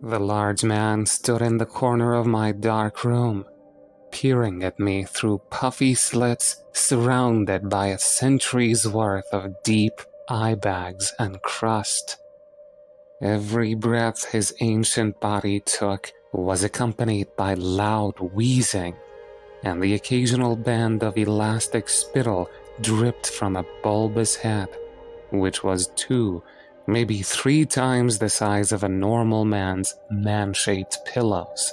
The large man stood in the corner of my dark room, peering at me through puffy slits surrounded by a century's worth of deep eye bags and crust. Every breath his ancient body took was accompanied by loud wheezing, and the occasional band of elastic spittle dripped from a bulbous head, which was 2, maybe 3 times the size of a normal man's man-shaped pillows.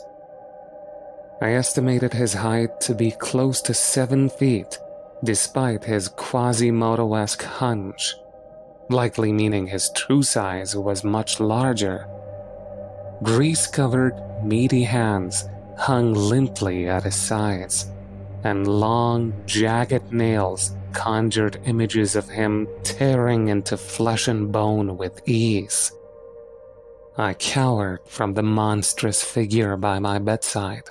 I estimated his height to be close to 7 feet, despite his Quasimodo-esque hunch, likely meaning his true size was much larger. Grease-covered, meaty hands hung limply at his sides, and long, jagged nails conjured images of him tearing into flesh and bone with ease. I cowered from the monstrous figure by my bedside,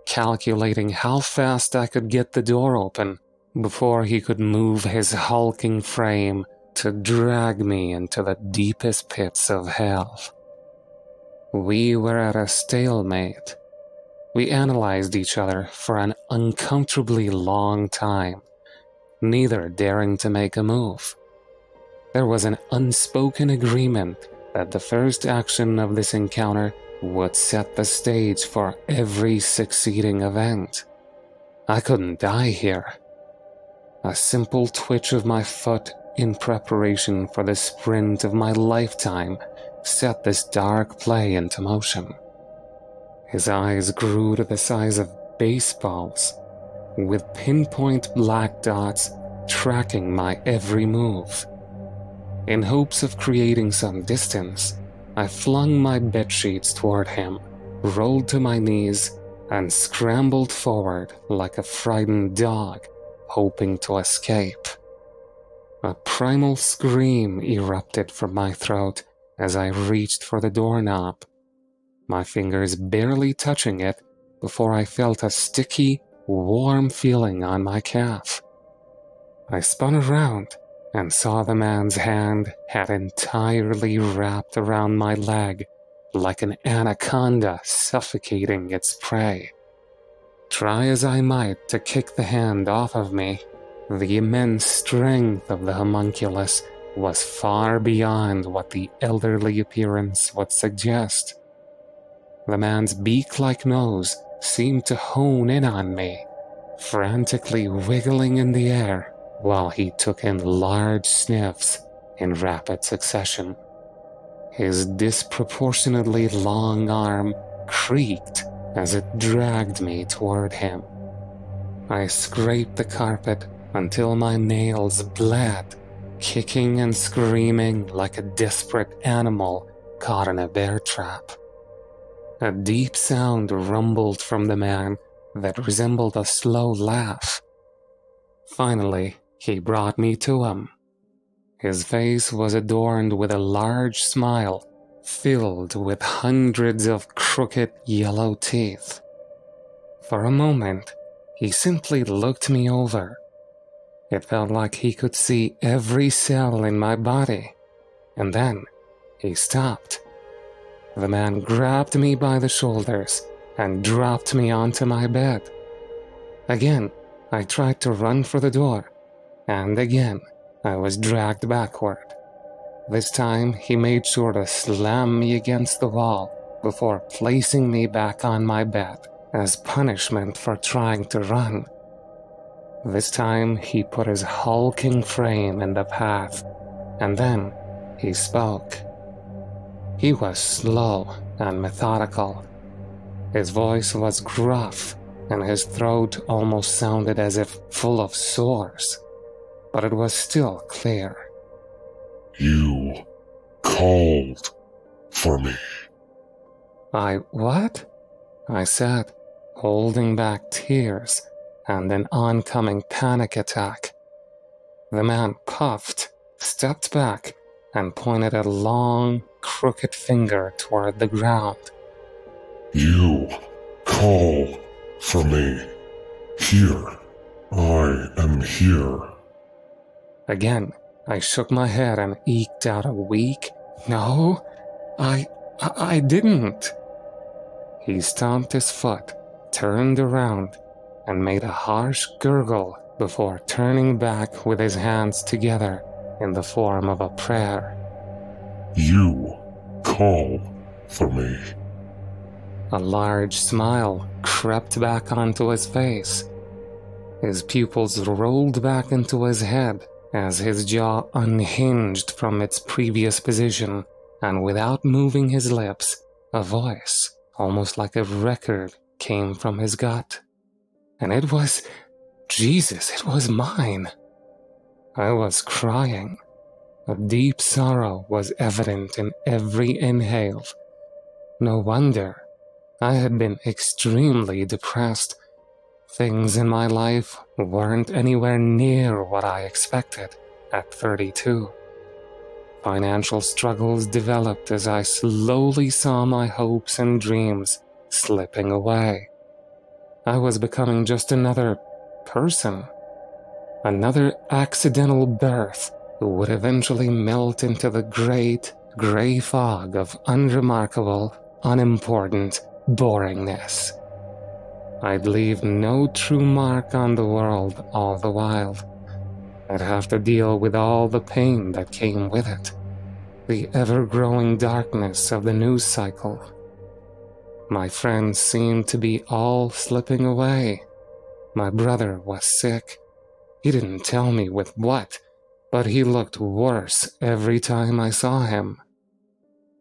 calculating how fast I could get the door open before he could move his hulking frame to drag me into the deepest pits of hell. We were at a stalemate. We analyzed each other for an uncomfortably long time, neither daring to make a move. There was an unspoken agreement that the first action of this encounter would set the stage for every succeeding event. I couldn't die here. A simple twitch of my foot in preparation for the sprint of my lifetime set this dark play into motion. His eyes grew to the size of baseballs, with pinpoint black dots tracking my every move. In hopes of creating some distance, I flung my bedsheets toward him, rolled to my knees, and scrambled forward like a frightened dog, hoping to escape. A primal scream erupted from my throat as I reached for the doorknob, my fingers barely touching it before I felt a sticky, warm feeling on my calf. I spun around and saw the man's hand had entirely wrapped around my leg like an anaconda suffocating its prey. Try as I might to kick the hand off of me, the immense strength of the homunculus was far beyond what the elderly appearance would suggest. The man's beak-like nose seemed to hone in on me, frantically wiggling in the air while he took in large sniffs in rapid succession. His disproportionately long arm creaked as it dragged me toward him. I scraped the carpet until my nails bled, kicking and screaming like a desperate animal caught in a bear trap. A deep sound rumbled from the man that resembled a slow laugh. Finally, he brought me to him. His face was adorned with a large smile, filled with hundreds of crooked yellow teeth. For a moment, he simply looked me over. It felt like he could see every cell in my body, and then he stopped. The man grabbed me by the shoulders and dropped me onto my bed. Again, I tried to run for the door, and again, I was dragged backward. This time, he made sure to slam me against the wall before placing me back on my bed as punishment for trying to run. This time, he put his hulking frame in the path, and then he spoke. He was slow and methodical. His voice was gruff, and his throat almost sounded as if full of sores, but it was still clear. You called for me. What? I said, holding back tears and an oncoming panic attack. The man puffed, stepped back, and pointed a long, crooked finger toward the ground. You call for me. Here. I am here. Again, I shook my head and eked out a weak, "No, I didn't. He stomped his foot, turned around, and made a harsh gurgle before turning back with his hands together in the form of a prayer. You call for me. A large smile crept back onto his face. His pupils rolled back into his head as his jaw unhinged from its previous position, and without moving his lips, a voice, almost like a record, came from his gut. And it was, Jesus, it was mine. I was crying. A deep sorrow was evident in every inhale. No wonder. I had been extremely depressed. Things in my life weren't anywhere near what I expected at 32. Financial struggles developed as I slowly saw my hopes and dreams slipping away. I was becoming just another person. Another accidental birth who would eventually melt into the great, gray fog of unremarkable, unimportant boringness. I'd leave no true mark on the world all the while. I'd have to deal with all the pain that came with it, the ever-growing darkness of the news cycle. My friends seemed to be all slipping away. My brother was sick. He didn't tell me with what, but he looked worse every time I saw him.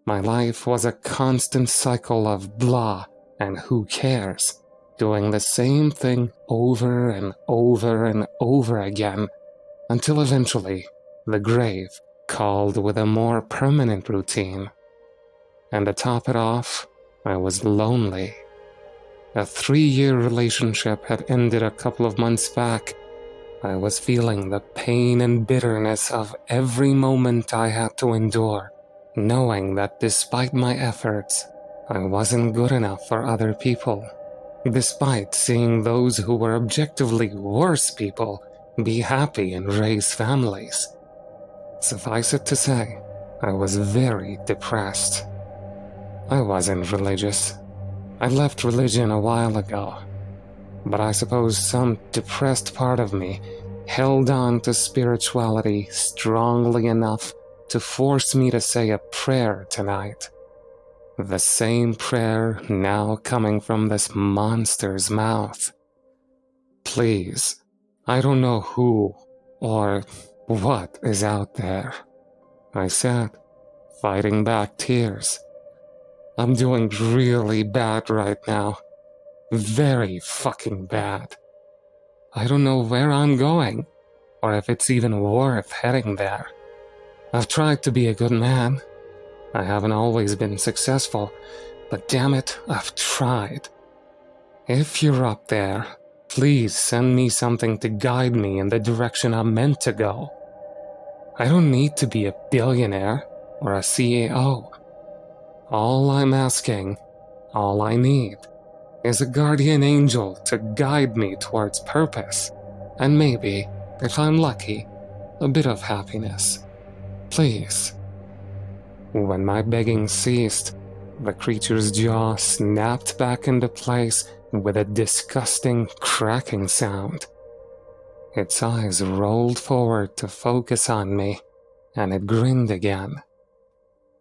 My life was a constant cycle of blah and who cares, doing the same thing over and over and over again, until eventually the grave called with a more permanent routine. And to top it off, I was lonely. A 3-year relationship had ended a couple of months back. I was feeling the pain and bitterness of every moment I had to endure, knowing that despite my efforts, I wasn't good enough for other people. Despite seeing those who were objectively worse people be happy and raise families. Suffice it to say, I was very depressed. I wasn't religious. I left religion a while ago. But I suppose some depressed part of me held on to spirituality strongly enough to force me to say a prayer tonight. The same prayer now coming from this monster's mouth. Please, I don't know who or what is out there, I said, fighting back tears. I'm doing really bad right now. Very fucking bad. I don't know where I'm going, or if it's even worth heading there. I've tried to be a good man. I haven't always been successful, but damn it, I've tried. If you're up there, please send me something to guide me in the direction I'm meant to go. I don't need to be a billionaire or a CEO. All I'm asking, all I need, is a guardian angel to guide me towards purpose, and maybe, if I'm lucky, a bit of happiness. Please. When my begging ceased, the creature's jaw snapped back into place with a disgusting cracking sound. Its eyes rolled forward to focus on me, and it grinned again.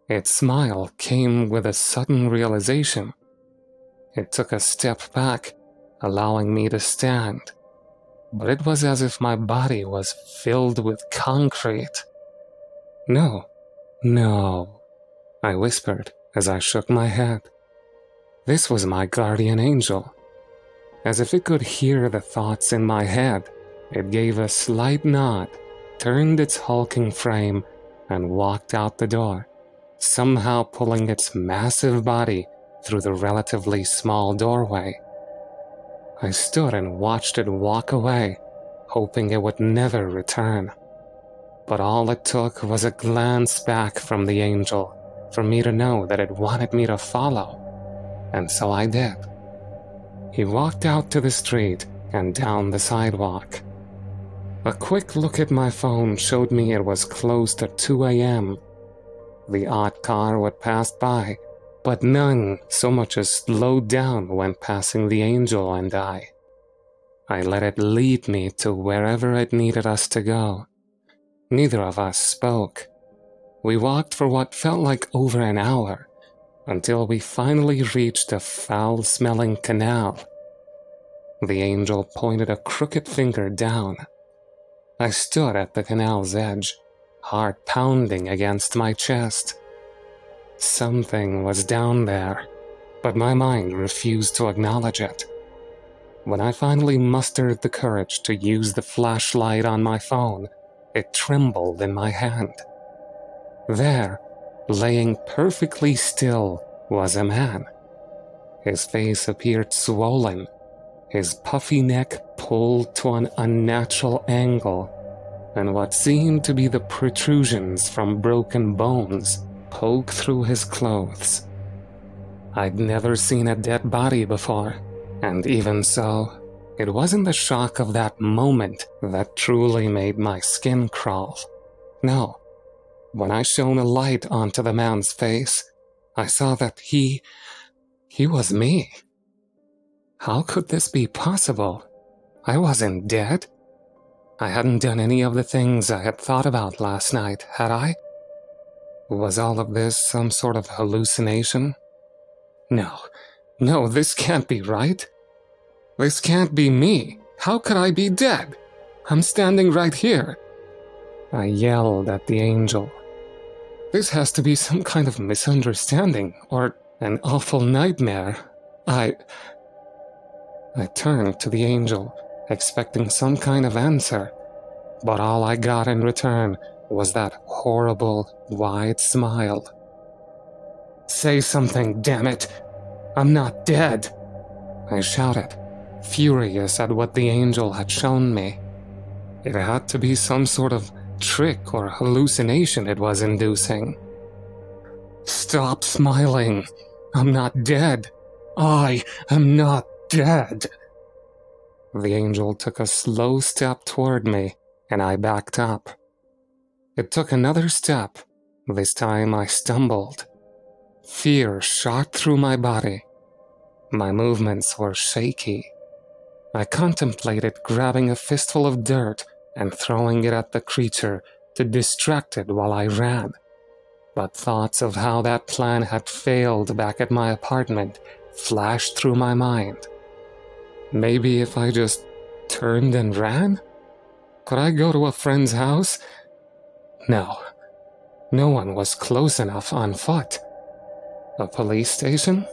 Its smile came with a sudden realization. It took a step back, allowing me to stand, but it was as if my body was filled with concrete. No, I whispered as I shook my head. This was my guardian angel. As if it could hear the thoughts in my head, it gave a slight nod, turned its hulking frame, and walked out the door, somehow pulling its massive body through the relatively small doorway. I stood and watched it walk away, hoping it would never return. But all it took was a glance back from the angel for me to know that it wanted me to follow, and so I did. He walked out to the street and down the sidewalk. A quick look at my phone showed me it was close to 2 a.m. The odd car would pass by, but none so much as slowed down when passing the angel and I. I let it lead me to wherever it needed us to go. Neither of us spoke. We walked for what felt like over an hour, until we finally reached a foul-smelling canal. The angel pointed a crooked finger down. I stood at the canal's edge, heart pounding against my chest. Something was down there, but my mind refused to acknowledge it. When I finally mustered the courage to use the flashlight on my phone, it trembled in my hand. There, laying perfectly still, was a man. His face appeared swollen, his puffy neck pulled to an unnatural angle, and what seemed to be the protrusions from broken bones poked through his clothes. I'd never seen a dead body before, and even so, it wasn't the shock of that moment that truly made my skin crawl. No, when I shone a light onto the man's face, I saw that he was me. How could this be possible? I wasn't dead. I hadn't done any of the things I had thought about last night, had I? Was all of this some sort of hallucination? No, this can't be right. This can't be me. How could I be dead? I'm standing right here. I yelled at the angel. This has to be some kind of misunderstanding, or an awful nightmare. I turned to the angel, expecting some kind of answer, but all I got in return was that horrible, wide smile. Say something, damn it! I'm not dead! I shouted, furious at what the angel had shown me. It had to be some sort of trick or hallucination it was inducing. Stop smiling! I'm not dead! I am not dead! The angel took a slow step toward me, and I backed up. It took another step. This time I stumbled. Fear shot through my body. My movements were shaky. I contemplated grabbing a fistful of dirt and throwing it at the creature to distract it while I ran. But thoughts of how that plan had failed back at my apartment flashed through my mind. Maybe if I just turned and ran? Could I go to a friend's house? No. No one was close enough on foot. A police station?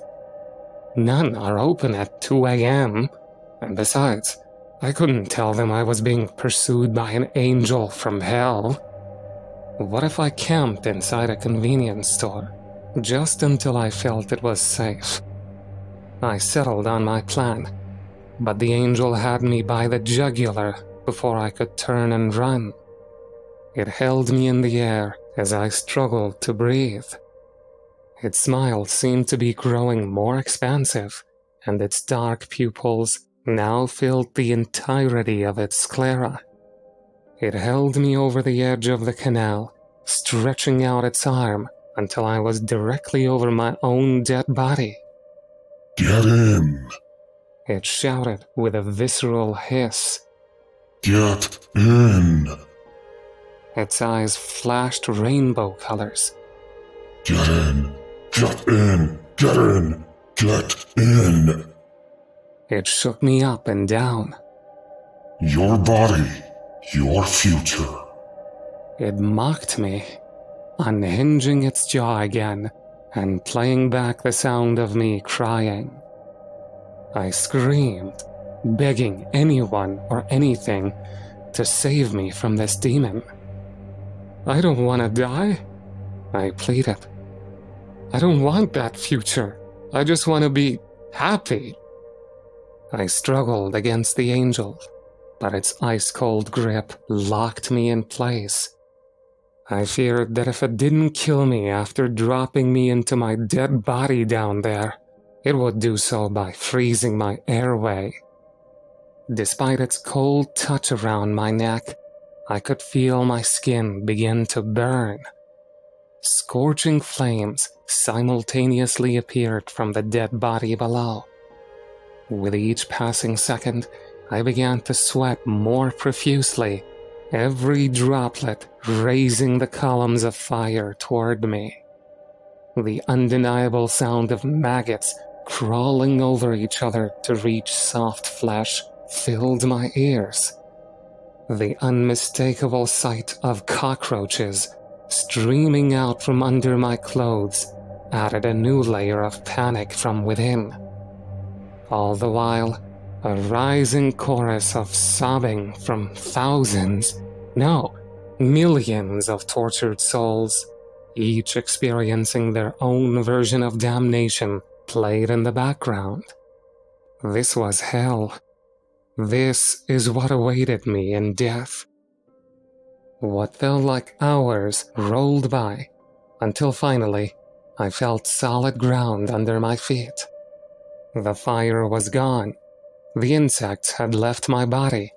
None are open at 2 a.m. And besides, I couldn't tell them I was being pursued by an angel from hell. What if I camped inside a convenience store, just until I felt it was safe? I settled on my plan, but the angel had me by the jugular before I could turn and run. It held me in the air as I struggled to breathe. Its smile seemed to be growing more expansive, and its dark pupils now filled the entirety of its sclera. It held me over the edge of the canal, stretching out its arm until I was directly over my own dead body. Get in! It shouted with a visceral hiss. Get in! Its eyes flashed rainbow colors. Get in! Get in! Get in! Get in! It shook me up and down. Your body, your future. It mocked me, unhinging its jaw again and playing back the sound of me crying. I screamed, begging anyone or anything to save me from this demon. I don't want to die, I pleaded. I don't want that future. I just want to be happy. I struggled against the angel, but its ice-cold grip locked me in place. I feared that if it didn't kill me after dropping me into my dead body down there, it would do so by freezing my airway. Despite its cold touch around my neck, I could feel my skin begin to burn. Scorching flames simultaneously appeared from the dead body below. With each passing second, I began to sweat more profusely, every droplet raising the columns of fire toward me. The undeniable sound of maggots crawling over each other to reach soft flesh filled my ears. The unmistakable sight of cockroaches streaming out from under my clothes added a new layer of panic from within. All the while, a rising chorus of sobbing from thousands, no, millions of tortured souls, each experiencing their own version of damnation, played in the background. This was hell. This is what awaited me in death. What felt like hours rolled by, until finally I felt solid ground under my feet. The fire was gone. The insects had left my body.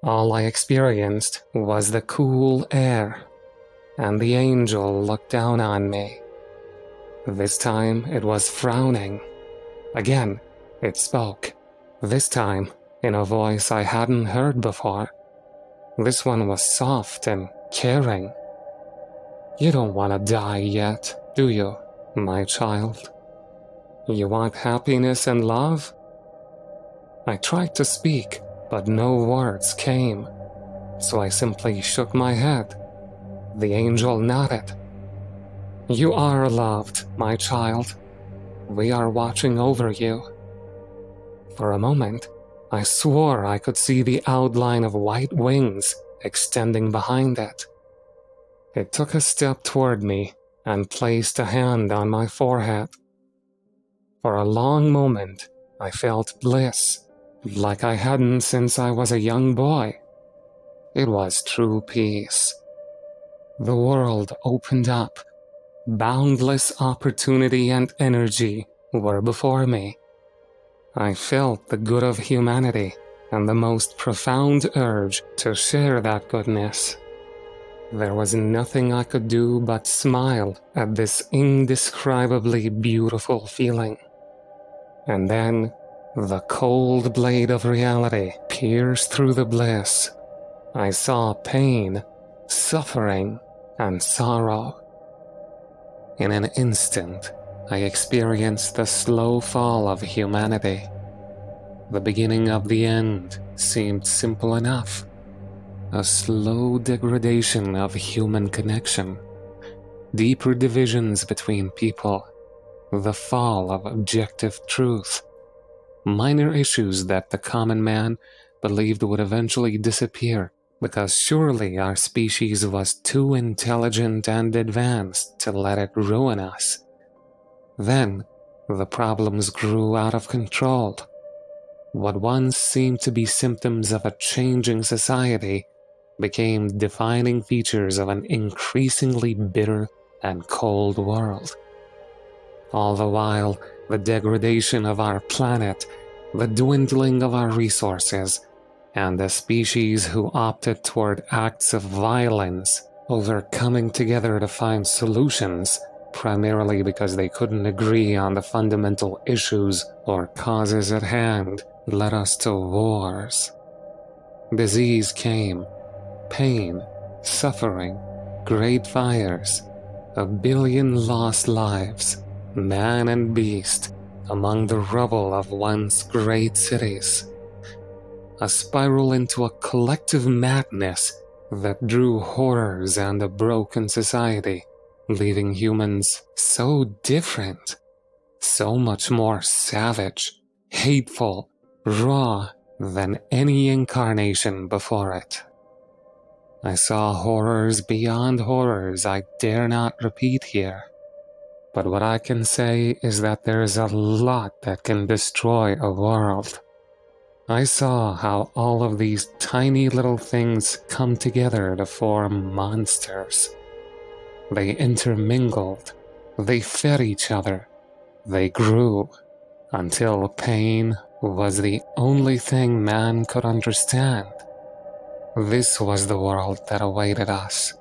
All I experienced was the cool air, and the angel looked down on me. This time it was frowning. Again, it spoke, this time in a voice I hadn't heard before. This one was soft and caring. "You don't want to die yet, do you, my child? You want happiness and love?" I tried to speak, but no words came, so I simply shook my head. The angel nodded. "You are loved, my child. We are watching over you." For a moment, I swore I could see the outline of white wings extending behind it. It took a step toward me and placed a hand on my forehead. For a long moment, I felt bliss, like I hadn't since I was a young boy. It was true peace. The world opened up. Boundless opportunity and energy were before me. I felt the good of humanity and the most profound urge to share that goodness. There was nothing I could do but smile at this indescribably beautiful feeling. And then, the cold blade of reality pierced through the bliss. I saw pain, suffering, and sorrow. In an instant, I experienced the slow fall of humanity. The beginning of the end seemed simple enough. A slow degradation of human connection, deeper divisions between people, the fall of objective truth, minor issues that the common man believed would eventually disappear because surely our species was too intelligent and advanced to let it ruin us. Then, the problems grew out of control. What once seemed to be symptoms of a changing society became defining features of an increasingly bitter and cold world. All the while, the degradation of our planet, the dwindling of our resources, and the species who opted toward acts of violence over coming together to find solutions, primarily because they couldn't agree on the fundamental issues or causes at hand, led us to wars. Disease came, pain, suffering, great fires, a billion lost lives, man and beast, among the rubble of once great cities. A spiral into a collective madness that drew horrors and a broken society, leaving humans so different, so much more savage, hateful, raw than any incarnation before it. I saw horrors beyond horrors I dare not repeat here. But what I can say is that there is a lot that can destroy a world. I saw how all of these tiny little things come together to form monsters. They intermingled, they fed each other, they grew, until pain was the only thing man could understand. This was the world that awaited us.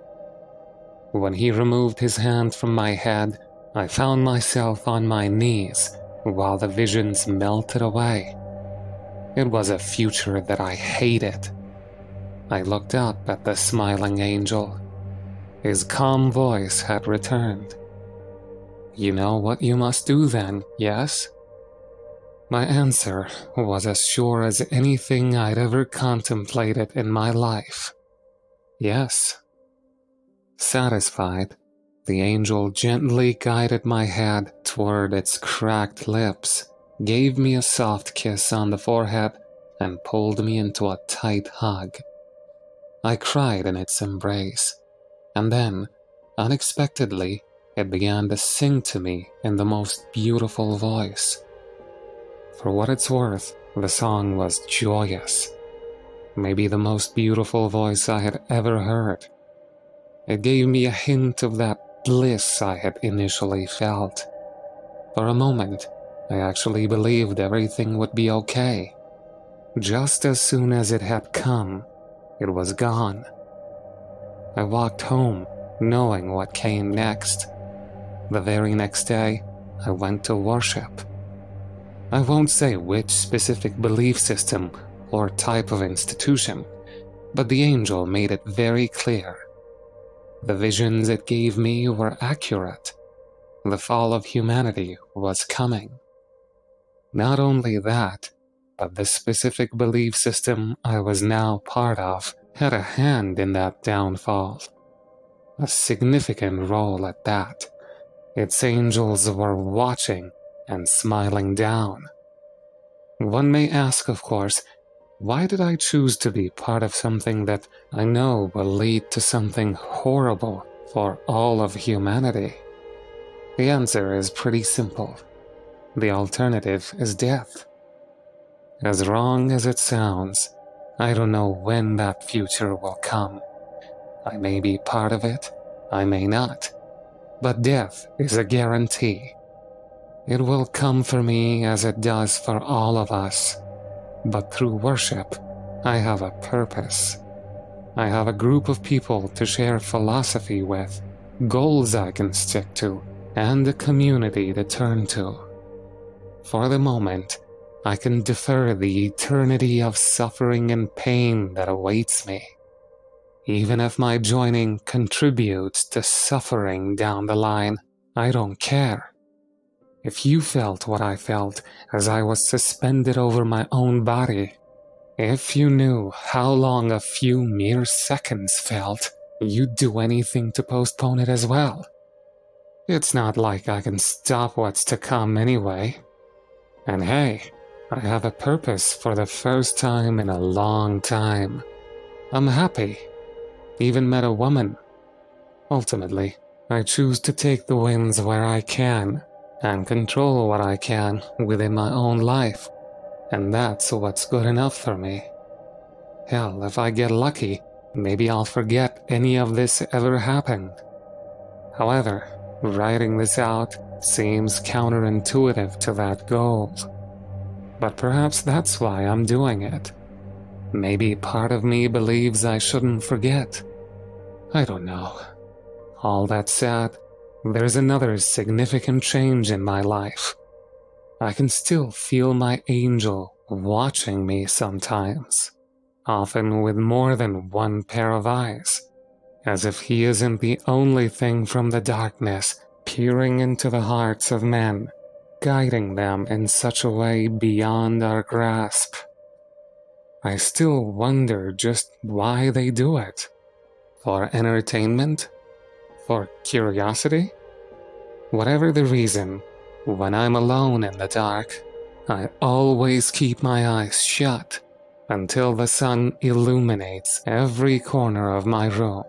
When he removed his hand from my head, I found myself on my knees while the visions melted away. It was a future that I hated. I looked up at the smiling angel. His calm voice had returned. "You know what you must do then, yes?" My answer was as sure as anything I'd ever contemplated in my life. Yes. Satisfied, the angel gently guided my head toward its cracked lips, gave me a soft kiss on the forehead, and pulled me into a tight hug. I cried in its embrace, and then, unexpectedly, it began to sing to me in the most beautiful voice. For what it's worth, the song was joyous. Maybe the most beautiful voice I had ever heard. It gave me a hint of that bliss I had initially felt. For a moment, I actually believed everything would be okay. Just as soon as it had come, it was gone. I walked home, knowing what came next. The very next day, I went to worship. I won't say which specific belief system or type of institution, but the angel made it very clear. The visions it gave me were accurate. The fall of humanity was coming. Not only that, but the specific belief system I was now part of had a hand in that downfall. A significant role at that. Its angels were watching and smiling down. One may ask, of course, why did I choose to be part of something that I know will lead to something horrible for all of humanity? The answer is pretty simple. The alternative is death. As wrong as it sounds, I don't know when that future will come. I may be part of it, I may not. But death is a guarantee. It will come for me as it does for all of us. But through worship, I have a purpose. I have a group of people to share philosophy with, goals I can stick to, and a community to turn to. For the moment, I can defer the eternity of suffering and pain that awaits me. Even if my joining contributes to suffering down the line, I don't care. If you felt what I felt as I was suspended over my own body, if you knew how long a few mere seconds felt, you'd do anything to postpone it as well. It's not like I can stop what's to come anyway. And hey, I have a purpose for the first time in a long time. I'm happy. Even met a woman. Ultimately, I choose to take the wins where I can, and control what I can within my own life, and that's what's good enough for me. Hell, if I get lucky, maybe I'll forget any of this ever happened. However, writing this out seems counterintuitive to that goal. But perhaps that's why I'm doing it. Maybe part of me believes I shouldn't forget. I don't know. All that said, there's another significant change in my life. I can still feel my angel watching me sometimes, often with more than one pair of eyes, as if he isn't the only thing from the darkness peering into the hearts of men, guiding them in such a way beyond our grasp. I still wonder just why they do it. For entertainment? For curiosity? Whatever the reason, when I'm alone in the dark, I always keep my eyes shut until the sun illuminates every corner of my room.